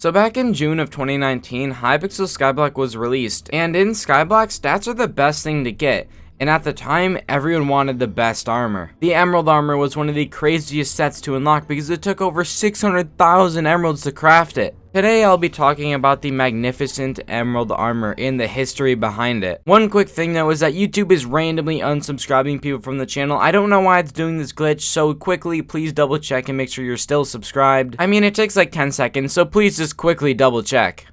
So back in June of 2019, Hypixel Skyblock was released, and in Skyblock, stats are the best thing to get, and at the time, everyone wanted the best armor. The Emerald armor was one of the craziest sets to unlock because it took over 600,000 emeralds to craft it. Today I'll be talking about the magnificent Emerald armor and the history behind it. One quick thing though is that YouTube is randomly unsubscribing people from the channel. I don't know why it's doing this glitch, so quickly please double check and make sure you're still subscribed. I mean, it takes like 10 seconds, so please just quickly double check.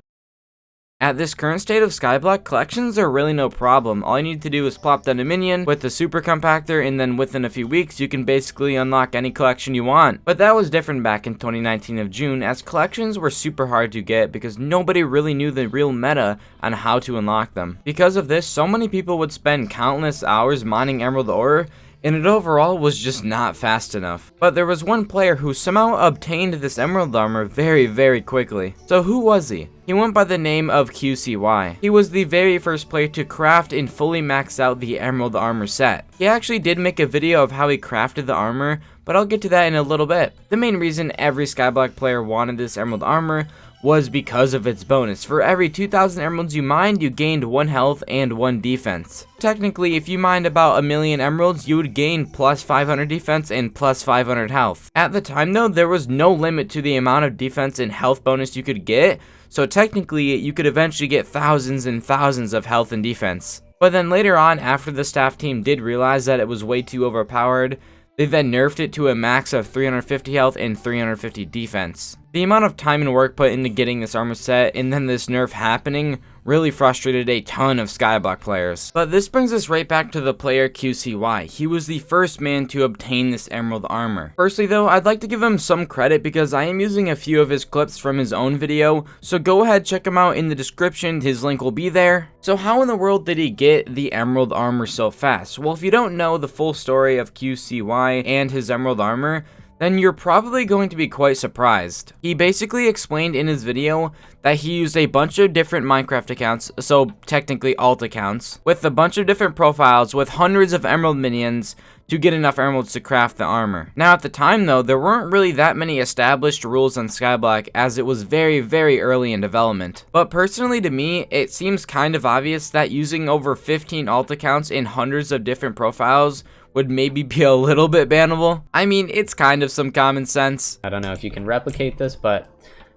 At this current state of Skyblock, collections are really no problem. All you need to do is plop down a minion with the super compactor, and then within a few weeks you can basically unlock any collection you want. But that was different back in 2019 of June, as collections were super hard to get because nobody really knew the real meta on how to unlock them. Because of this, so many people would spend countless hours mining emerald ore, and it overall was just not fast enough. But there was one player who somehow obtained this emerald armor very quickly. So who was he? He went by the name of QCY. He was the very first player to craft and fully max out the emerald armor set. He actually did make a video of how he crafted the armor, but I'll get to that in a little bit. The main reason every Skyblock player wanted this emerald armor was because of its bonus. For every 2,000 emeralds you mined, you gained 1 health and 1 defense. Technically, if you mined about 1,000,000 emeralds, you would gain plus 500 defense and plus 500 health. At the time though, there was no limit to the amount of defense and health bonus you could get, so technically you could eventually get thousands and thousands of health and defense. But then later on, after the staff team did realize that it was way too overpowered, they then nerfed it to a max of 350 health and 350 defense. The amount of time and work put into getting this armor set and then this nerf happening really frustrated a ton of Skyblock players. But this brings us right back to the player QCY. He was the first man to obtain this emerald armor. Firstly though, I'd like to give him some credit because I am using a few of his clips from his own video, so go ahead, check him out in the description, his link will be there. So how in the world did he get the emerald armor so fast? Well, if you don't know the full story of QCY and his emerald armor, then you're probably going to be quite surprised. He basically explained in his video that he used a bunch of different Minecraft accounts, so technically alt accounts, with a bunch of different profiles with hundreds of emerald minions to get enough emeralds to craft the armor. Now at the time though, there weren't really that many established rules on Skyblock as it was very early in development. But personally to me, it seems kind of obvious that using over 15 alt accounts in hundreds of different profiles would maybe be a little bit bannable. I mean, it's kind of some common sense. I don't know if you can replicate this, but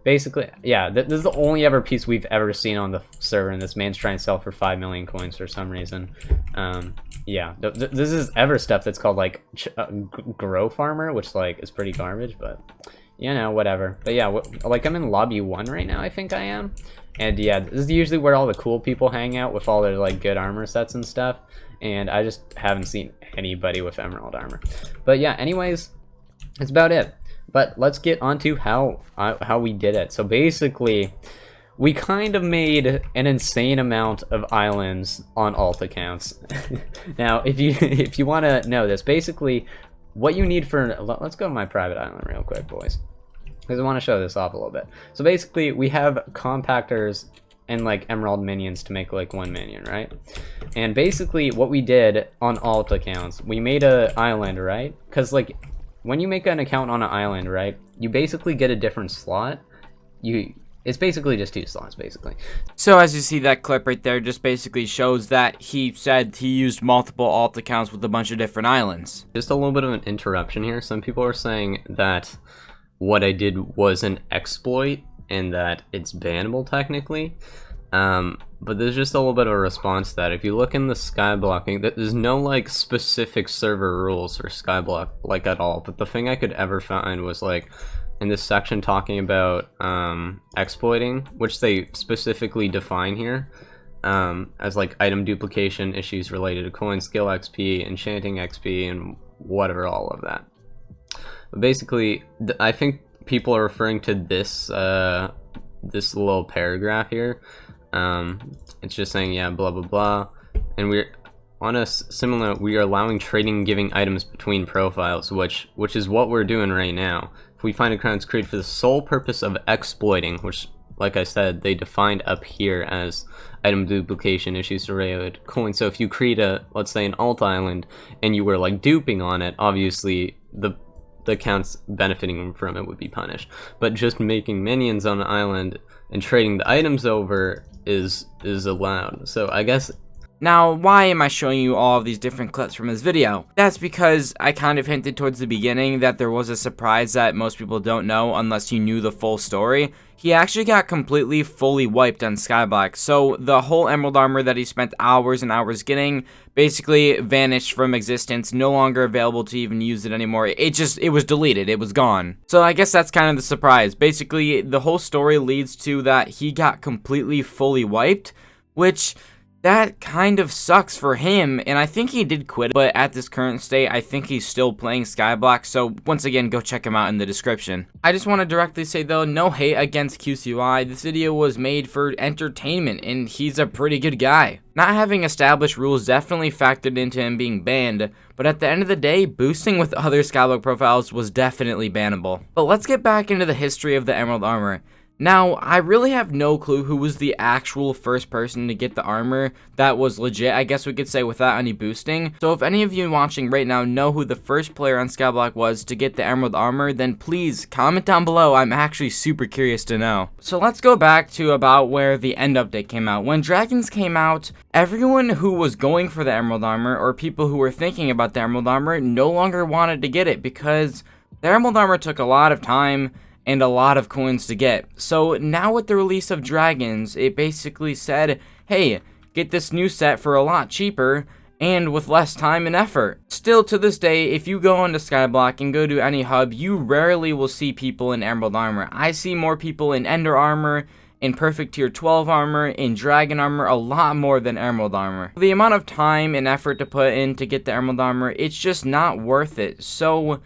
basically, yeah, this is the only ever piece we've ever seen on the server, and this man's trying to sell for 5 million coins for some reason. Yeah, this is ever stuff that's called like Grow Farmer, which like is pretty garbage, but you know, whatever. But yeah, like I'm in lobby 1 right now, I think I am. And yeah, this is usually where all the cool people hang out with all their like good armor sets and stuff. And I just haven't seen anybody with emerald armor. But yeah, anyways, that's about it. But let's get onto how we did it. So basically, we kind of made an insane amount of islands on alt accounts. Now, if you want to know this, basically, what you need for, let's go to my private island real quick, boys, because I want to show this off a little bit. So basically, we have compactors and like emerald minions to make like 1 minion, right? And basically what we did on alt accounts, we made a island, right? Because like when you make an account on an island, right, you basically get a different slot. It's basically just 2 slots basically. So as you see, that clip right there just basically shows that he said he used multiple alt accounts with a bunch of different islands. Just a little bit of an interruption here. Some people are saying that what I did was an exploit and that it's bannable technically, but there's just a little bit of a response to that. If you look in the Skyblocking, there's no like specific server rules for Skyblock like at all, but the thing I could ever find was like in this section talking about exploiting, which they specifically define here as like item duplication issues related to coin skill XP, enchanting XP, and whatever, all of that. But basically I think people are referring to this this little paragraph here. It's just saying, yeah, blah blah blah, and we're on a similar, we are allowing trading and giving items between profiles, which is what we're doing right now. If we find a crown, it's created for the sole purpose of exploiting, which, like I said, they defined up here as item duplication issues related to coins. So if you create a, let's say, an alt island and you were like duping on it, obviously the the accounts benefiting from it would be punished. But just making minions on an island and trading the items over is allowed. So I guess. Now, why am I showing you all of these different clips from this video? That's because I kind of hinted towards the beginning that there was a surprise that most people don't know unless you knew the full story. He actually got completely fully wiped on Skyblock, so the whole emerald armor that he spent hours and hours getting basically vanished from existence, no longer available to even use it anymore. It was deleted, it was gone. So I guess that's kind of the surprise. Basically, the whole story leads to that he got completely fully wiped, which that kind of sucks for him, and I think he did quit, but at this current state, I think he's still playing Skyblock, so once again, go check him out in the description. I just want to directly say though, no hate against QCY, this video was made for entertainment, and he's a pretty good guy. Not having established rules definitely factored into him being banned, but at the end of the day, boosting with other Skyblock profiles was definitely bannable. But let's get back into the history of the Emerald Armor. Now, I really have no clue who was the actual first person to get the armor that was legit, I guess we could say, without any boosting. So if any of you watching right now know who the first player on Skyblock was to get the emerald armor, then please comment down below. I'm actually super curious to know. So let's go back to about where the end update came out. When Dragons came out, everyone who was going for the emerald armor, or people who were thinking about the emerald armor, no longer wanted to get it because the emerald armor took a lot of time and a lot of coins to get. So now with the release of Dragons, it basically said, hey, get this new set for a lot cheaper and with less time and effort. Still to this day, if you go onto Skyblock and go to any hub, you rarely will see people in Emerald Armor. I see more people in Ender Armor, in Perfect Tier 12 Armor, in Dragon Armor, a lot more than Emerald Armor. The amount of time and effort to put in to get the Emerald Armor, it's just not worth it. So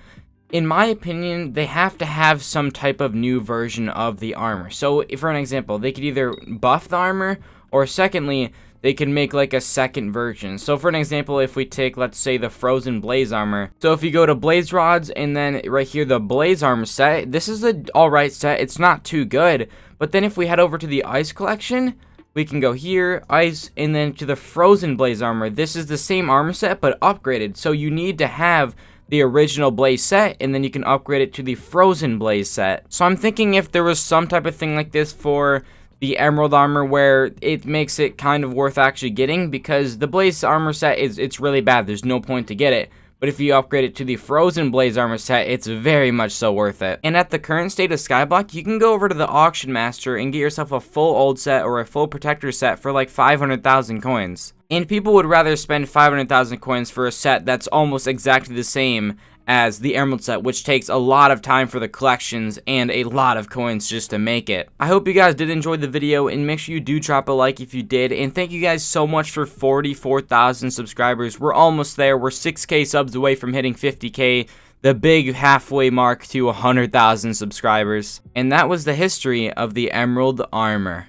in my opinion, they have to have some type of new version of the armor. So, for an example, they could either buff the armor, or secondly, they could make like a second version. So, for an example, if we take, let's say, the Frozen Blaze armor. So, if you go to Blaze Rods, and then right here, the Blaze armor set, this is an alright set. It's not too good. But then if we head over to the Ice collection, we can go here, Ice, and then to the Frozen Blaze armor. This is the same armor set, but upgraded. So, you need to have the original Blaze set, and then you can upgrade it to the Frozen Blaze set. So I'm thinking if there was some type of thing like this for the Emerald Armor where it makes it kind of worth actually getting, because the Blaze armor set it's really bad, there's no point to get it. But if you upgrade it to the Frozen Blaze armor set, it's very much so worth it. And at the current state of Skyblock, you can go over to the Auction Master and get yourself a full old set or a full protector set for like 500,000 coins. And people would rather spend 500,000 coins for a set that's almost exactly the same as the Emerald set, which takes a lot of time for the collections and a lot of coins just to make it. I hope you guys did enjoy the video, and make sure you do drop a like if you did, and thank you guys so much for 44,000 subscribers. We're almost there. We're 6K subs away from hitting 50K, the big halfway mark to 100,000 subscribers. And that was the history of the Emerald Armor.